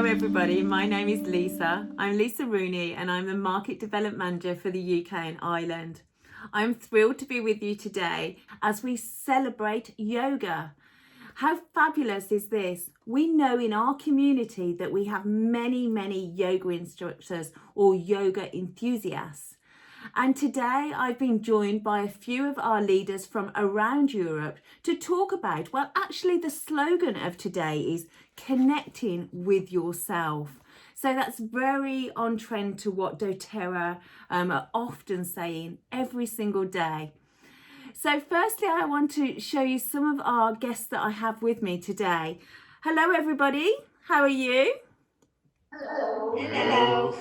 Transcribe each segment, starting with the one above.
Hello everybody, my name is Lisa. I'm Lisa Rooney and I'm the Market Development Manager for the UK and Ireland. I'm thrilled to be with you today as we celebrate yoga. How fabulous is this? We know in our community that we have many yoga instructors or yoga enthusiasts. And today I've been joined by a few of our leaders from around Europe to talk about, well, actually the slogan of today is connecting with yourself. So that's very on trend to what doTERRA are often saying every single day. So firstly, I want to show you some of our guests that I have with me today. Hello, everybody. How are you? Hello. Hello.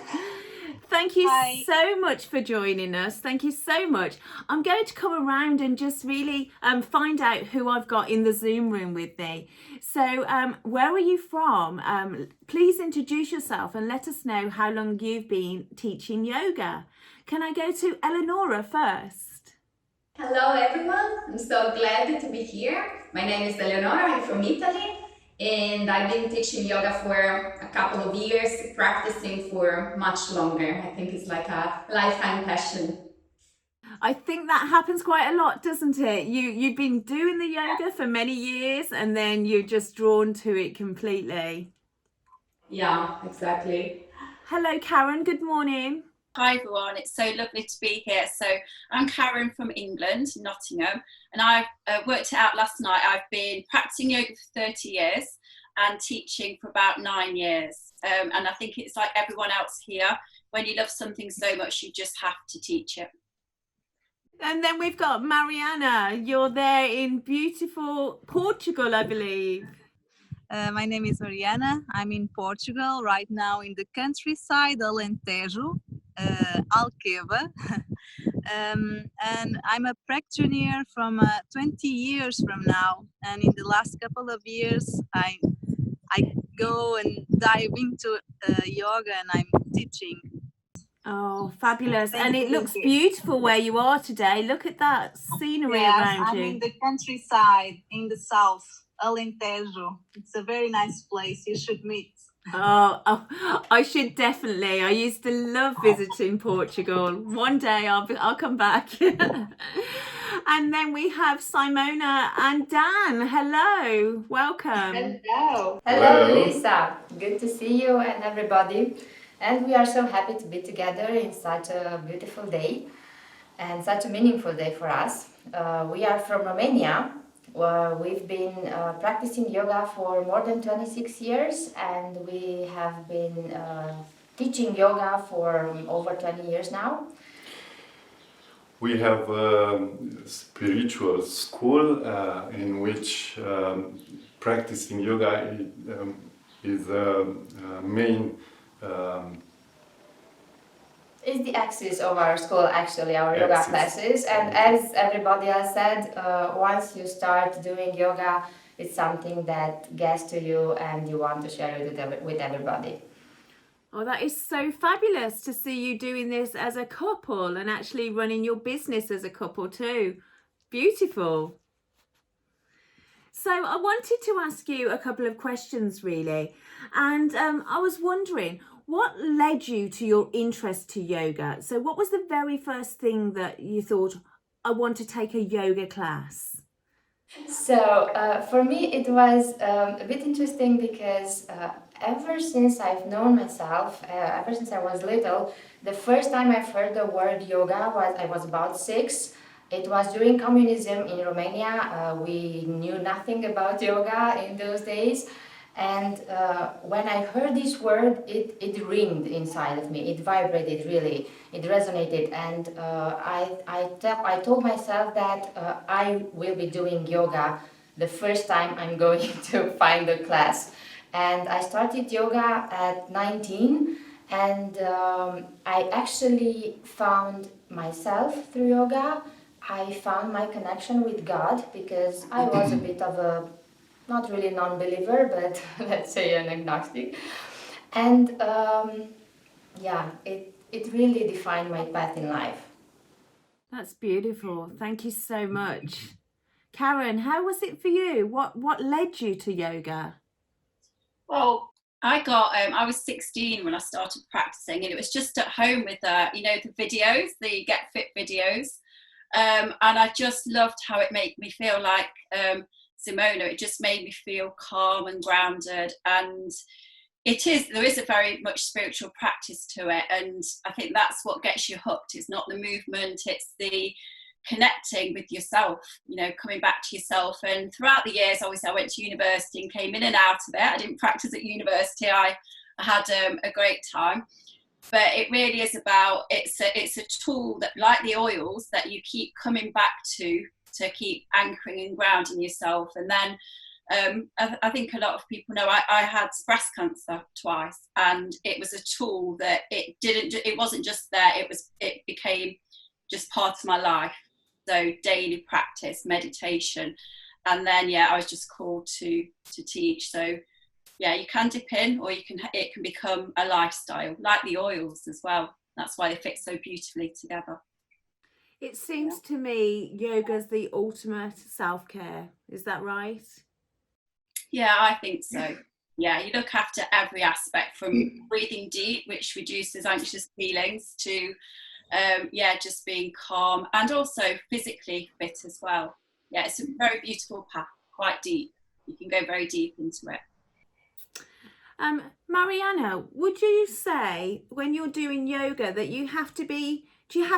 Thank you Hi. so much for joining us. Thank you so much. I'm going to come around and just really find out who I've got in the Zoom room with me. So where are you from? Please introduce yourself and let us know how long you've been teaching yoga. Can I go to Eleonora first? Hello, everyone. I'm so glad to be here. My name is Eleonora. I'm from Italy, and I've been teaching yoga for a couple of years, practicing for much longer. I think it's like a lifetime passion. I think that happens quite a lot, doesn't it? You've been doing the yoga for many years and then you're just drawn to it completely. Yeah, exactly. Hello, Karen. Good morning. Hi everyone, it's so lovely to be here. So I'm Karen from England, Nottingham, and I worked it out last night. I've been practicing yoga for 30 years and teaching for about 9 years. And I think it's like everyone else here, when you love something so much, you just have to teach it. And then we've got Mariana. You're there in beautiful Portugal, I believe. My name is Mariana. I'm in Portugal right now in the countryside, Alentejo, Alqueva. And I'm a practitioner from 20 years from now. And in the last couple of years, I go and dive into yoga and I'm teaching. Oh, fabulous. And it looks beautiful where you are today. Look at that scenery around I'm you. in the countryside in the south, Alentejo. It's a very nice place. You should meet. Oh, I should definitely. I used to love visiting Portugal. One day I'll come back. And then we have Simona and Dan. Hello, welcome. Hello. Hello. Lisa. Good to see you and everybody. And we are so happy to be together in such a beautiful day and such a meaningful day for us. We are from Romania. We've been practicing yoga for more than 26 years, and we have been teaching yoga for over 20 years now. We have a spiritual school in which practicing yoga is the main Is the axis of our school, actually, our yoga classes. And as everybody else said, once you start doing yoga, it's something that gets to you and you want to share it with everybody. Oh, that is so fabulous to see you doing this as a couple and actually running your business as a couple too. Beautiful. So I wanted to ask you a couple of questions really. And I was wondering, what led you to your interest to yoga? So what was the very first thing that you thought, I want to take a yoga class? So for me it was a bit interesting because ever since I've known myself, ever since I was little, the first time I've heard the word yoga I was about 6. It was during communism in Romania. We knew nothing about yoga in those days. And when I heard this word, it ringed inside of me. It vibrated really. It resonated, and I told myself that I will be doing yoga the first time I'm going to find a class. And I started yoga at 19, and I actually found myself through yoga. I found my connection with God because I was a bit of a not really non-believer, but let's say an agnostic. And it really defined my path in life. That's beautiful. Thank you so much. Karen, how was it for you? What led you to yoga? Well, I was 16 when I started practicing, and it was just at home with the videos, the Get Fit videos, and I just loved how it made me feel like Simona. It just made me feel calm and grounded, and there is a very much spiritual practice to it, and I think that's what gets you hooked. It's not the movement, it's the connecting with yourself, coming back to yourself. And throughout the years, obviously I went to university and came in and out of it. I didn't practice at university. I had a great time, but it really is about, it's a tool that, like the oils, that you keep coming back to keep anchoring and grounding yourself. And then I think a lot of people know I had breast cancer twice, and it was a tool that it wasn't just there, it became just part of my life. So daily practice, meditation, and then I was just called to teach. So you can dip in, or it can become a lifestyle, like the oils as well. That's why they fit so beautifully together. It seems to me yoga's the ultimate self-care. Is that right? Yeah, I think so. Yeah, you look after every aspect, from breathing deep, which reduces anxious feelings, to just being calm, and also physically fit as well. Yeah, it's a very beautiful path, quite deep. You can go very deep into it. Mariana, would you say when you're doing yoga that do you have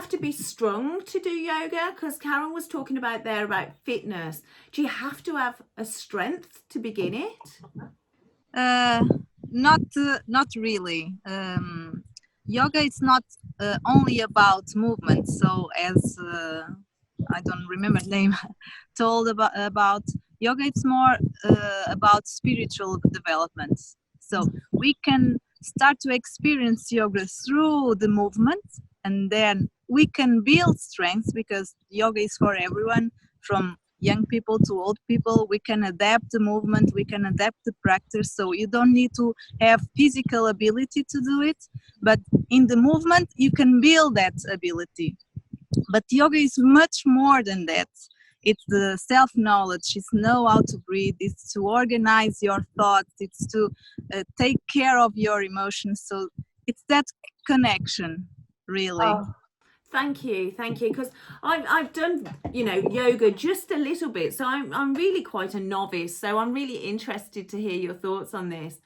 to be strong to do yoga? Because Karen was talking about fitness. Do you have to have a strength to begin it? Not really. Yoga is not only about movement. So as I don't remember the name told about yoga, it's more about spiritual development. So we can start to experience yoga through the movement, and then we can build strength, because yoga is for everyone, from young people to old people. We can adapt the movement, we can adapt the practice, so you don't need to have physical ability to do it, but in the movement you can build that ability. But yoga is much more than that. It's the self-knowledge, it's know how to breathe, it's to organize your thoughts, it's to take care of your emotions. So it's that connection, really. Oh. Thank you, because I've done yoga just a little bit, so I'm really quite a novice, so I'm really interested to hear your thoughts on this.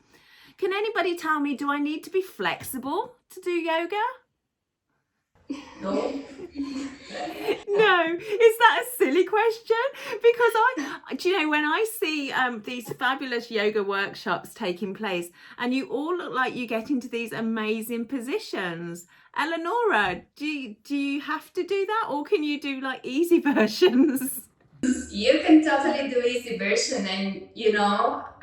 Can anybody tell me, do I need to be flexible to do yoga? No. No, is that a silly question? Because when I see these fabulous yoga workshops taking place, and you all look like you get into these amazing positions. Eleonora, do you have to do that, or can you do easy versions? You can totally do easy version, and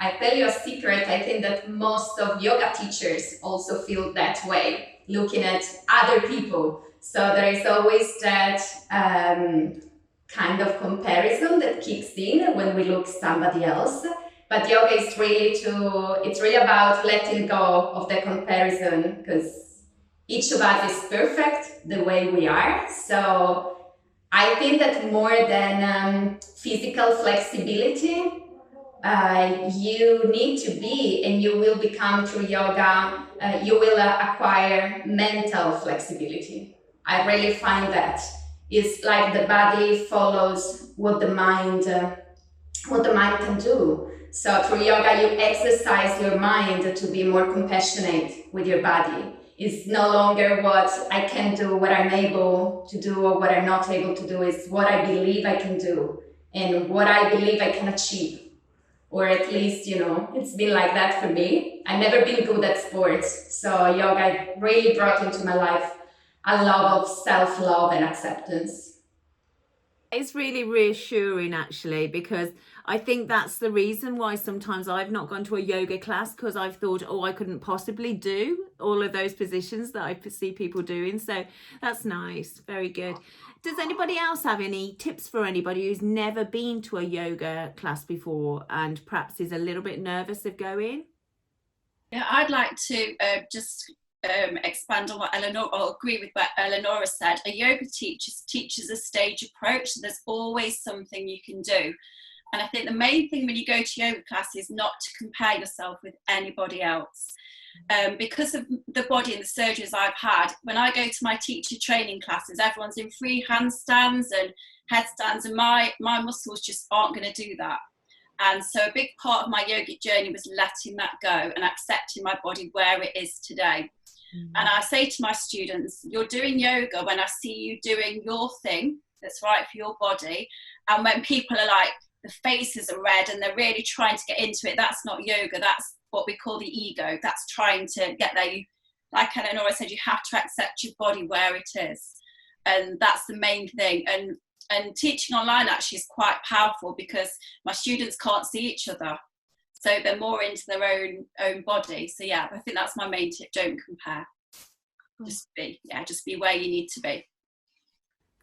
I tell you a secret. I think that most of yoga teachers also feel that way, looking at other people. So there is always that kind of comparison that kicks in when we look somebody else. But yoga is really about letting go of the comparison, because each of us is perfect the way we are. So I think that more than physical flexibility, you need to be, and you will become through yoga, you will acquire mental flexibility. I really find that it's like the body follows what the mind can do. So through yoga, you exercise your mind to be more compassionate with your body. It's no longer what I can do, what I'm able to do, or what I'm not able to do. It's what I believe I can do and what I believe I can achieve. Or at least, it's been like that for me. I've never been good at sports. So yoga really brought into my life a love of self-love and acceptance. It's really reassuring, actually, because I think that's the reason why sometimes I've not gone to a yoga class, because I've thought, I couldn't possibly do all of those positions that I see people doing. So that's nice. Very good. Does anybody else have any tips for anybody who's never been to a yoga class before and perhaps is a little bit nervous of going? Yeah, I'd like to just expand on what Eleanor, or agree with what Eleonora said. A yoga teacher teaches a stage approach, so there's always something you can do. And I think the main thing when you go to yoga class is not to compare yourself with anybody else. Because of the body and the surgeries I've had, when I go to my teacher training classes, everyone's in free handstands and headstands, and my muscles just aren't going to do that. And so a big part of my yogic journey was letting that go and accepting my body where it is today. And I say to my students, you're doing yoga when I see you doing your thing that's right for your body. And when people are like, the faces are red and they're really trying to get into it, that's not yoga, that's what we call the ego. That's trying to get there. You, like Eleanor said, you have to accept your body where it is. And that's the main thing. And teaching online actually is quite powerful because my students can't see each other. So they're more into their own body. So yeah, I think that's my main tip. Don't compare. Just be where you need to be.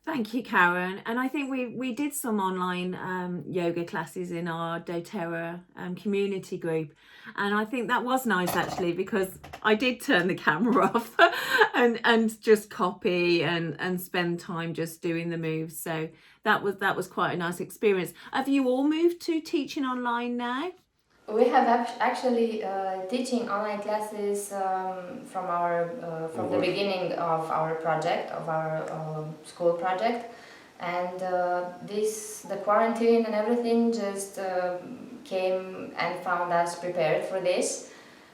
Thank you, Karen. And I think we did some online yoga classes in our doTERRA community group. And I think that was nice actually, because I did turn the camera off and just copy and spend time just doing the moves. So that was quite a nice experience. Have you all moved to teaching online now? We have actually teaching online classes from the beginning of our project, of our school project, and the quarantine and everything just came and found us prepared for this,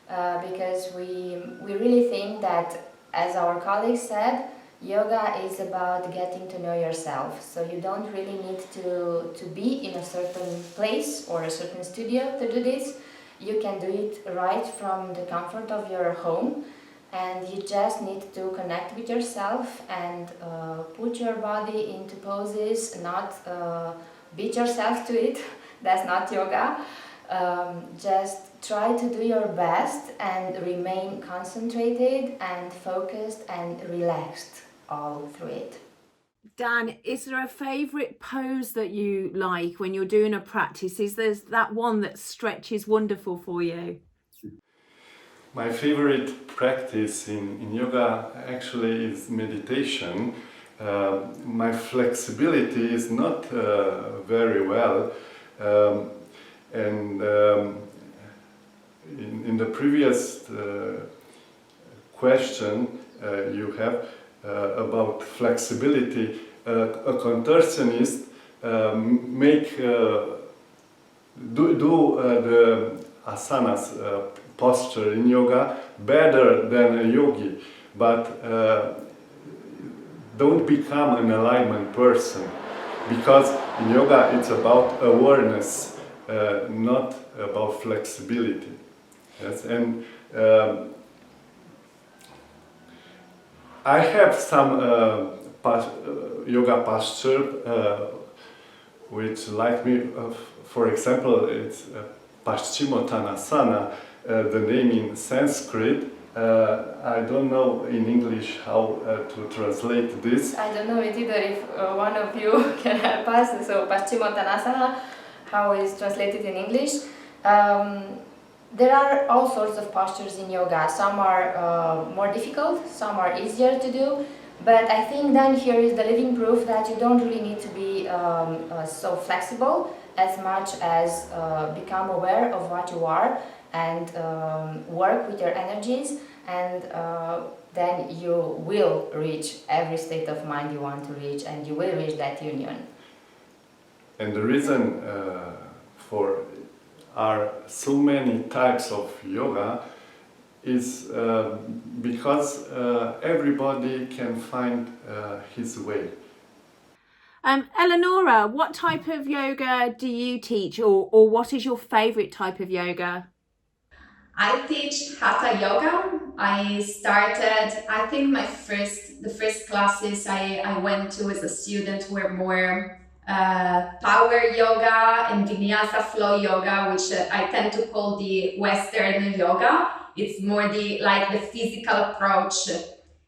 because we really think that, as our colleagues said, yoga is about getting to know yourself. So you don't really need to be in a certain place or a certain studio to do this. You can do it right from the comfort of your home, and you just need to connect with yourself and put your body into poses, not beat yourself to it. That's not yoga. Just try to do your best and remain concentrated and focused and relaxed all through it. Dan, is there a favourite pose that you like when you're doing a practice? Is there that one that stretches wonderful for you? My favorite practice in yoga actually is meditation. My flexibility is not very well, and in the previous question you have about flexibility, a contortionist do the asanas posture in yoga better than a yogi, but don't become an alignment person, because in yoga it's about awareness, not about flexibility. Yes, and I have some yoga posture which like me. For example, it's Paschimottanasana, the name in Sanskrit. I don't know in English how to translate this. I don't know it either. If one of you can help us. So Paschimottanasana, how is translated in English? There are all sorts of postures in yoga. Some are more difficult, some are easier to do, but I think then here is the living proof that you don't really need to be so flexible as much as become aware of what you are and work with your energies, and then you will reach every state of mind you want to reach, and you will reach that union. And the reason for are so many types of yoga is because everybody can find his way. Eleonora, what type of yoga do you teach, or what is your favourite type of yoga? I teach Hatha Yoga. I think the first classes I went to as a student were more power yoga and Vinyasa flow yoga, which I tend to call the Western yoga. It's more the physical approach,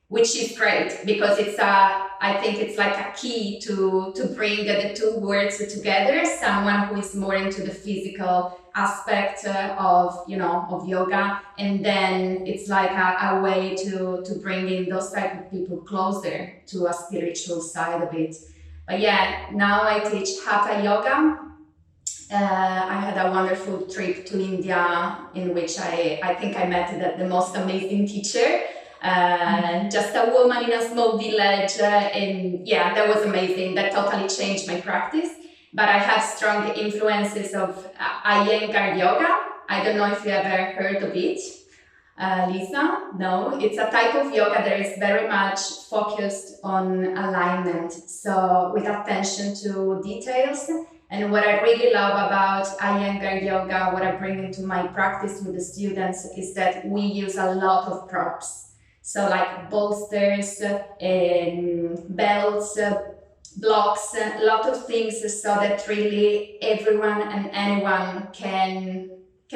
which is great because I think it's like a key to bring the two words together. Someone who is more into the physical aspect of yoga, and then it's like a way to bring in those type of people closer to a spiritual side of it. But yeah, now I teach Hatha Yoga, I had a wonderful trip to India in which I think I met the most amazing teacher. Just a woman in a small village, and yeah, that was amazing. That totally changed my practice. But I have strong influences of Iyengar yoga. I don't know if you ever heard of it. Lisa? No, it's a type of yoga that is very much focused on alignment, so with attention to details. And what I really love about Iyengar yoga, what I bring into my practice with the students, is that we use a lot of props. So like bolsters, belts, blocks, a lot of things, so that really everyone and anyone can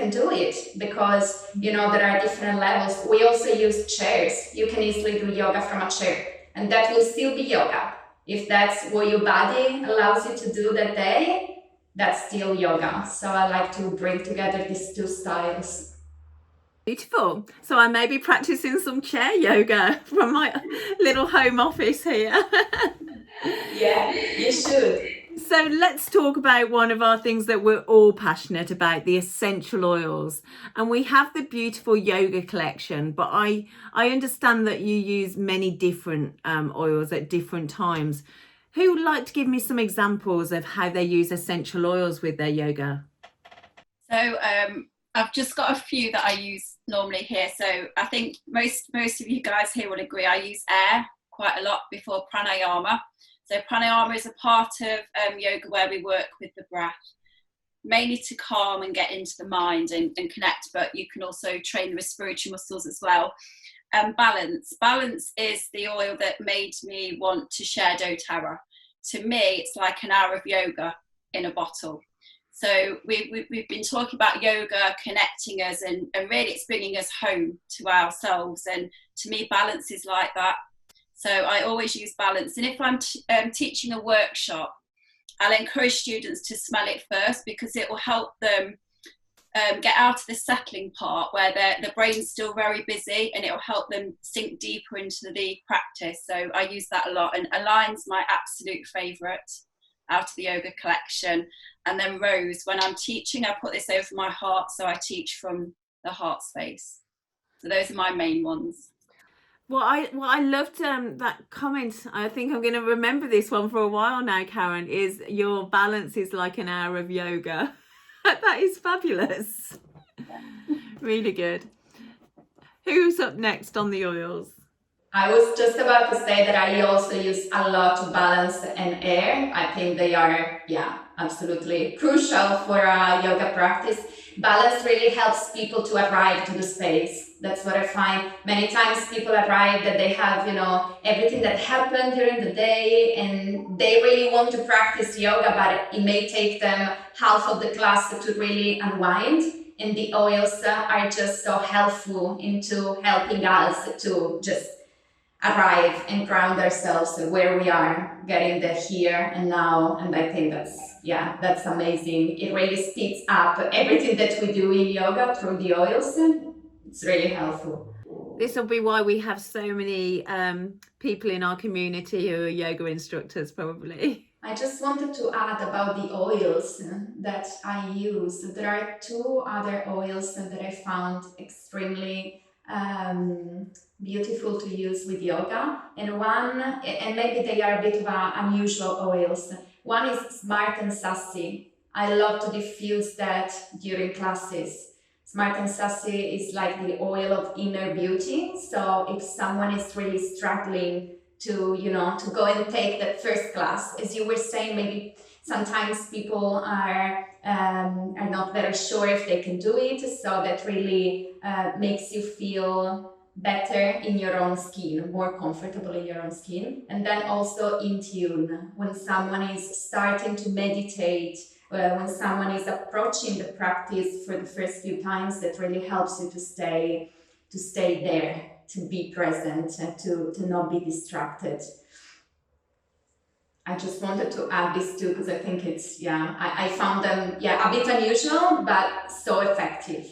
do it, because there are different levels. We also use chairs. You can easily do yoga from a chair, and that will still be yoga. If that's what your body allows you to do that day, that's still yoga. So I like to bring together these two styles. Beautiful. So I may be practicing some chair yoga from my little home office here. Yeah, you should. So let's talk about one of our things that we're all passionate about, the essential oils. And we have the beautiful yoga collection, but I understand that you use many different oils at different times. Who would like to give me some examples of how they use essential oils with their yoga? So I've just got a few that I use normally here. So I think most of you guys here will agree I use air quite a lot before pranayama. So pranayama is a part of yoga where we work with the breath, mainly to calm and get into the mind and connect, but you can also train the respiratory muscles as well. Balance. Balance is the oil that made me want to share doTERRA. To me, it's like an hour of yoga in a bottle. So we've been talking about yoga connecting us, and really it's bringing us home to ourselves. And to me, balance is like that. So I always use balance. And if I'm teaching a workshop, I'll encourage students to smell it first, because it will help them get out of the settling part where the brain's still very busy, and it will help them sink deeper into the practice. So I use that a lot. And Elin's my absolute favourite out of the yoga collection. And then rose. When I'm teaching, I put this over my heart, so I teach from the heart space. So those are my main ones. Well, I loved that comment. I think I'm going to remember this one for a while now, Karen, is your balance is like an hour of yoga. That is fabulous. Really good. Who's up next on the oils? I was just about to say that I also use a lot of balance and air. I think they are, absolutely crucial for a yoga practice. Balance really helps people to arrive to the space. That's what I find. Many times people arrive that they have, everything that happened during the day, and they really want to practice yoga, but it may take them half of the class to really unwind. And the oils are just so helpful into helping us to just arrive and ground ourselves where we are, getting the here and now. And I think that's amazing. It really speeds up everything that we do in yoga through the oils. It's really helpful. This will be why we have so many people in our community who are yoga instructors, probably. I just wanted to add about the oils that I use. There are two other oils that I found extremely beautiful to use with yoga, and maybe they are a bit of unusual oils. One is Smart and Sassy. I love to diffuse that during classes. Smart and Sassy is like the oil of inner beauty. So if someone is really struggling to go and take that first class, as you were saying, maybe sometimes people are not very sure if they can do it, so that really makes you feel better in your own skin, more comfortable in your own skin. And then also in tune, when someone is starting to meditate, when someone is approaching the practice for the first few times, that really helps you to stay there, to be present, to not be distracted. I just wanted to add this too, because I think it's, I found them, a bit unusual, but so effective.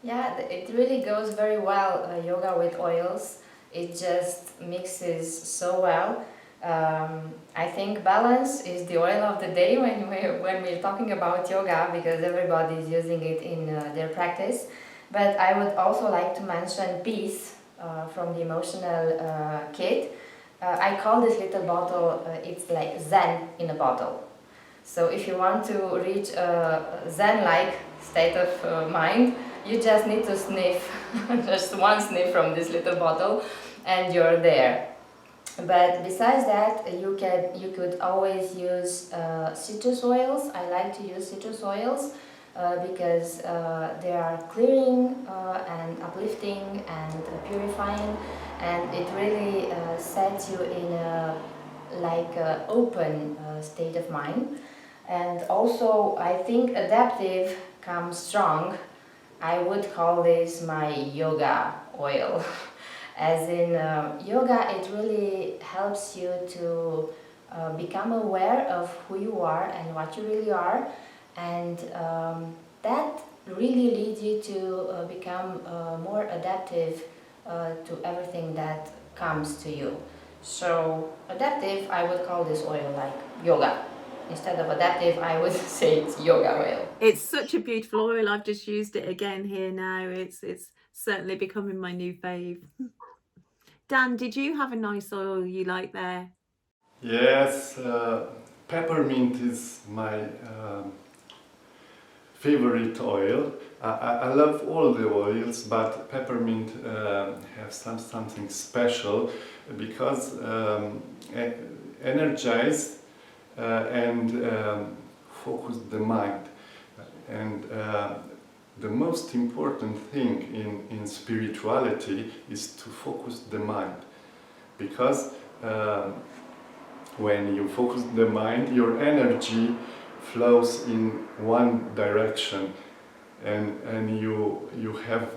Yeah, it really goes very well, yoga with oils. It just mixes so well. I think balance is the oil of the day when we're talking about yoga, because everybody is using it in their practice. But I would also like to mention peace from the emotional kit. I call this little bottle, it's like Zen in a bottle. So if you want to reach a Zen-like state of mind, you just need to sniff, just one sniff from this little bottle, and you're there. But besides that, you could always use citrus oils. I like to use citrus oils because they are clearing and uplifting and purifying, and it really sets you in a open state of mind. And also, I think adaptive comes strong. I would call this my yoga oil. As in yoga, it really helps you to become aware of who you are and what you really are, and that really leads you to become more adaptive to everything that comes to you. So adaptive, I would call this oil like yoga. Instead of adaptive, I would say it's yoga oil. It's such a beautiful oil. I've just used it again here now. It's certainly becoming my new fave. Dan, did you have a nice oil you like there? Yes, peppermint is my favorite oil. I love all the oils, but peppermint has something special because energize and focus the mind. And the most important thing in spirituality is to focus the mind, because when you focus the mind, your energy flows in one direction, and you have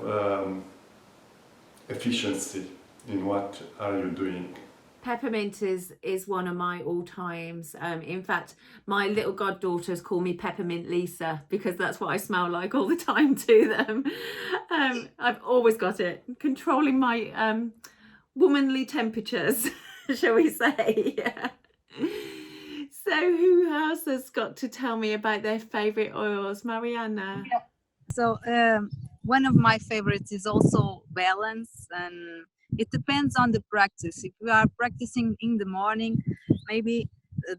efficiency in what are you doing. Peppermint is one of my all times. In fact, my little goddaughters call me Peppermint Lisa because that's what I smell like all the time to them. I've always got it, controlling my womanly temperatures, shall we say? Yeah. So who else has got to tell me about their favourite oils? Mariana? So one of my favorites is also balance, and it depends on the practice. If we are practicing in the morning, maybe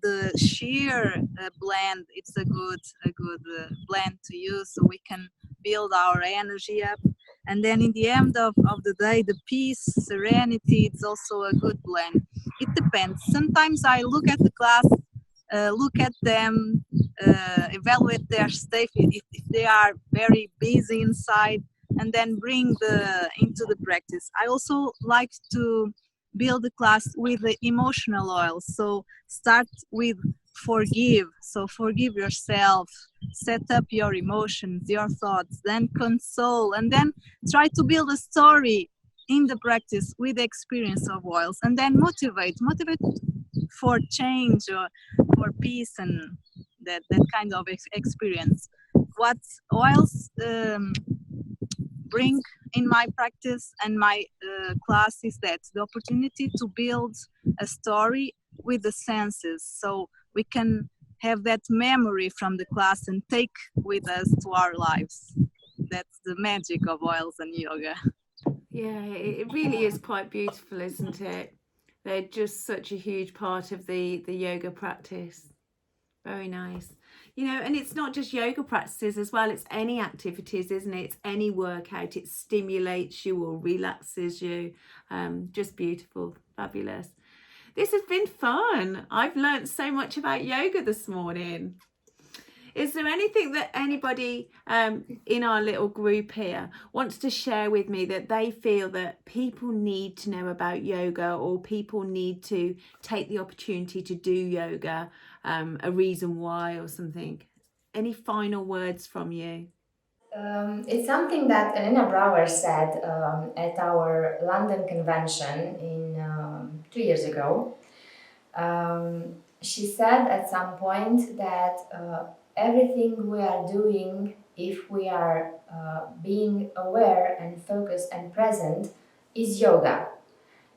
the sheer blend, it's a good blend to use, so we can build our energy up. And then in the end of the day, the peace, serenity, it's also a good blend. It depends. Sometimes I look at the class, look at them, evaluate their state if they are very busy inside, and then bring into the practice. I also like to build the class with the emotional oil. So start with forgive. So forgive yourself, set up your emotions, your thoughts, then console, and then try to build a story in the practice with the experience of oils, and then motivate for change or for peace and that kind of experience. What oils bring in my practice and my class is that the opportunity to build a story with the senses, so we can have that memory from the class and take with us to our lives. That's the magic of oils and yoga. Yeah, it really is quite beautiful, isn't it? They're just such a huge part of the yoga practice. Very nice. You know, and it's not just yoga practices as well, it's any activities, isn't it? It's any workout. It stimulates you or relaxes you. Just beautiful, fabulous. This has been fun. I've learned so much about yoga this morning. Is there anything that anybody in our little group here wants to share with me that they feel that people need to know about yoga, or people need to take the opportunity to do yoga, a reason why or something? Any final words from you? It's something that Elena Brouwer said at our London convention in 2 years ago. She said at some point that everything we are doing, if we are being aware and focused and present, is yoga.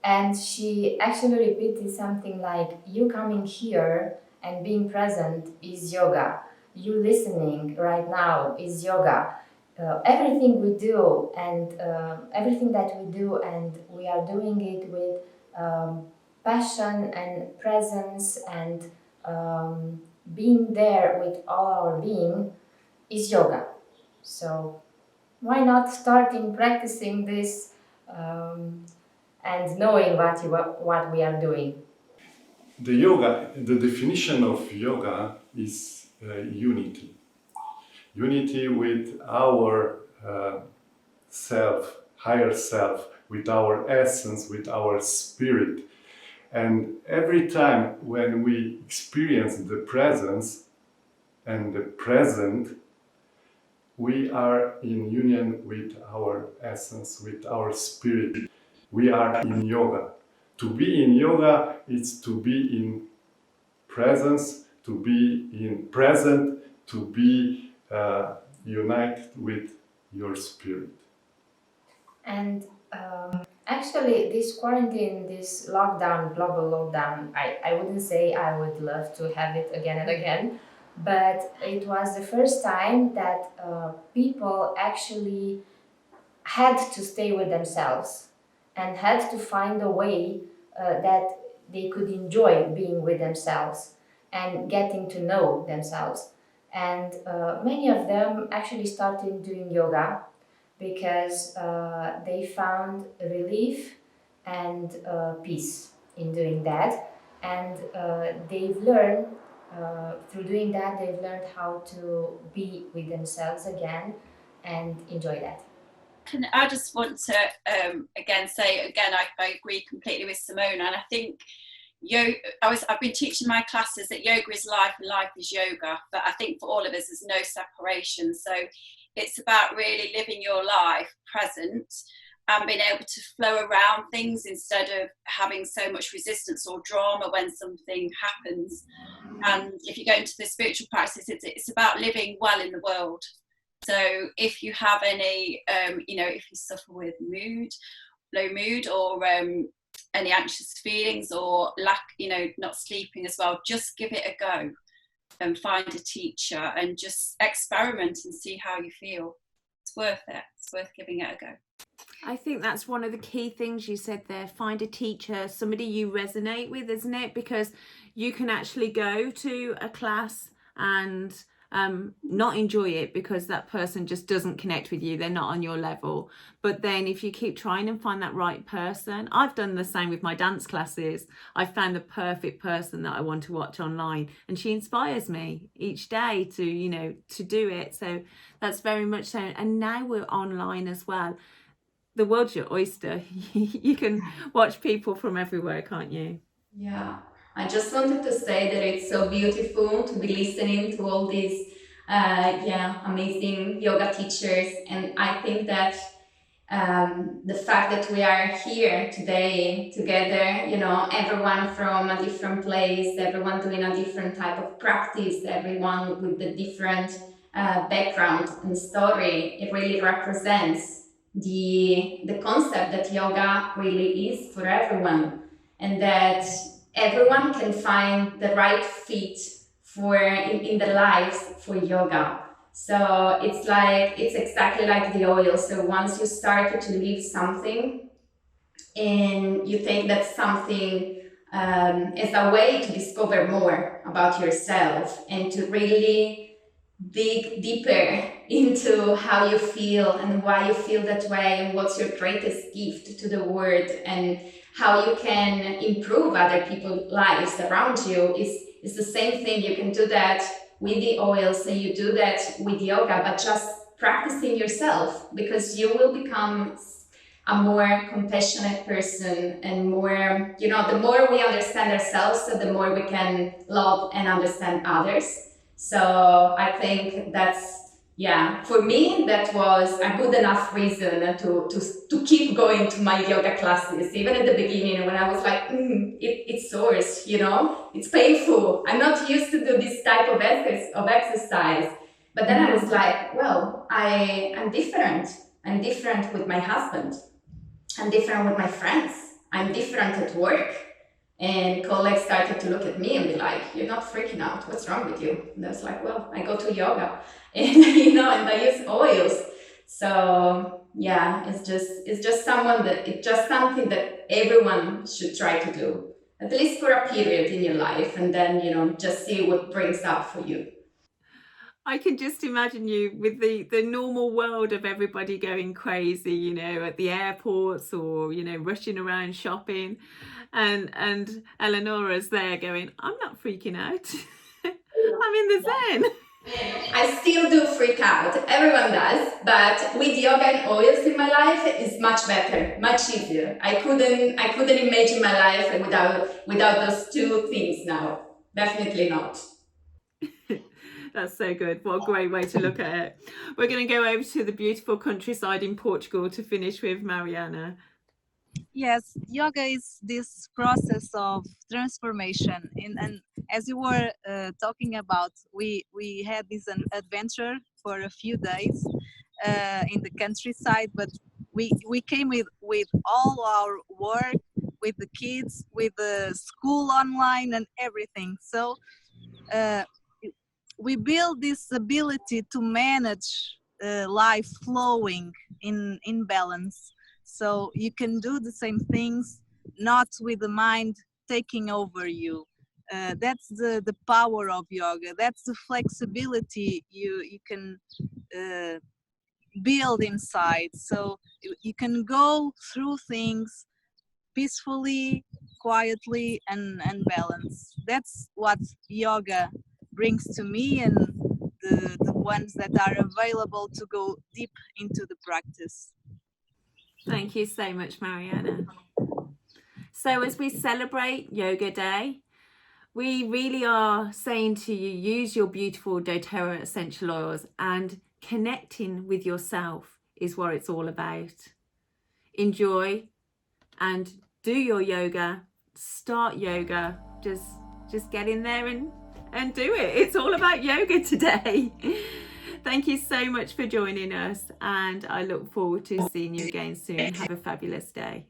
And she actually repeated something like, you coming here and being present is yoga. You listening right now is yoga. Everything we do and everything that we do, and we are doing it with passion and presence and being there with all our being, is yoga. So why not starting practicing this and knowing what we are doing? The definition of yoga is unity. Unity with our self, higher self, with our essence, with our spirit. And every time when we experience the presence and the present, we are in union with our essence, with our spirit. We are in yoga. To be in yoga is to be in presence, to be in present, to be united with your spirit. And actually, this quarantine, this lockdown, global lockdown, I wouldn't say I would love to have it again and again, but it was the first time that people actually had to stay with themselves and had to find a way that they could enjoy being with themselves and getting to know themselves. And many of them actually started doing yoga because they found relief and peace in doing that. And they've learned, through doing that, they've learned how to be with themselves again and enjoy that. I just want to again say I agree completely with Simona, and I think I've been teaching my classes that yoga is life and life is yoga, but I think for all of us there's no separation. So it's about really living your life present and being able to flow around things instead of having so much resistance or drama when something happens. And if you go into the spiritual practice, it's about living well in the world. So if you have any, if you suffer with low mood, or any anxious feelings or lack, not sleeping as well, just give it a go and find a teacher and just experiment and see how you feel. It's worth it. It's worth giving it a go. I think that's one of the key things you said there. Find a teacher, somebody you resonate with, isn't it? Because you can actually go to a class and not enjoy it because that person just doesn't connect with you. They're not on your level. But then if you keep trying and find that right person, I've done the same with my dance classes. I found the perfect person that I want to watch online, and she inspires me each day to do it. So that's very much so. And now we're online as well. The world's your oyster. You can watch people from everywhere, can't you? Yeah, I just wanted to say that it's so beautiful to be listening to all these, amazing yoga teachers, and I think that the fact that we are here today together, everyone from a different place, everyone doing a different type of practice, everyone with a different background and story, it really represents the concept that yoga really is for everyone, and that everyone can find the right fit in their lives for yoga. So it's exactly like the oil. So once you started to live something and you take that something as a way to discover more about yourself and to really dig deeper into how you feel and why you feel that way and what's your greatest gift to the world and how you can improve other people's lives around you is the same thing. You can do that with the oils and you do that with yoga, but just practicing yourself, because you will become a more compassionate person and more, the more we understand ourselves, so the more we can love and understand others. So I think for me, that was a good enough reason to keep going to my yoga classes, even at the beginning when I was like, it sores, it's painful. I'm not used to do this type of exercise. But then I was like, well, I'm different. I'm different with my husband. I'm different with my friends. I'm different at work. And colleagues started to look at me and be like, "You're not freaking out. What's wrong with you?" And I was like, "Well, I go to yoga, and and I use oils." So yeah, it's just something that everyone should try to do, at least for a period in your life, and then just see what brings up for you. I can just imagine you with the normal world of everybody going crazy, at the airports or, rushing around shopping. And Eleonora's there going, I'm not freaking out. I'm in the zen. I still do freak out. Everyone does, but with yoga and oils in my life, it's much better, much easier. I couldn't imagine my life without those two things now. Definitely not. That's so good. What a great way to look at it. We're going to go over to the beautiful countryside in Portugal to finish with Mariana. Yes, yoga is this process of transformation. And as you were talking about, we had this adventure for a few days in the countryside, but we came with all our work, with the kids, with the school online and everything. So we build this ability to manage life flowing in balance. So you can do the same things, not with the mind taking over you. That's the power of yoga. That's the flexibility you can build inside. So you can go through things peacefully, quietly, and balance. That's what yoga brings to me, and the ones that are available to go deep into the practice. Thank you so much, Mariana. So as we celebrate Yoga Day, we really are saying to you, use your beautiful doTERRA essential oils, and connecting with yourself is what it's all about. Enjoy and do your yoga, start yoga, just get in there and do it. It's all about yoga today. Thank you so much for joining us, and I look forward to seeing you again soon. Have a fabulous day.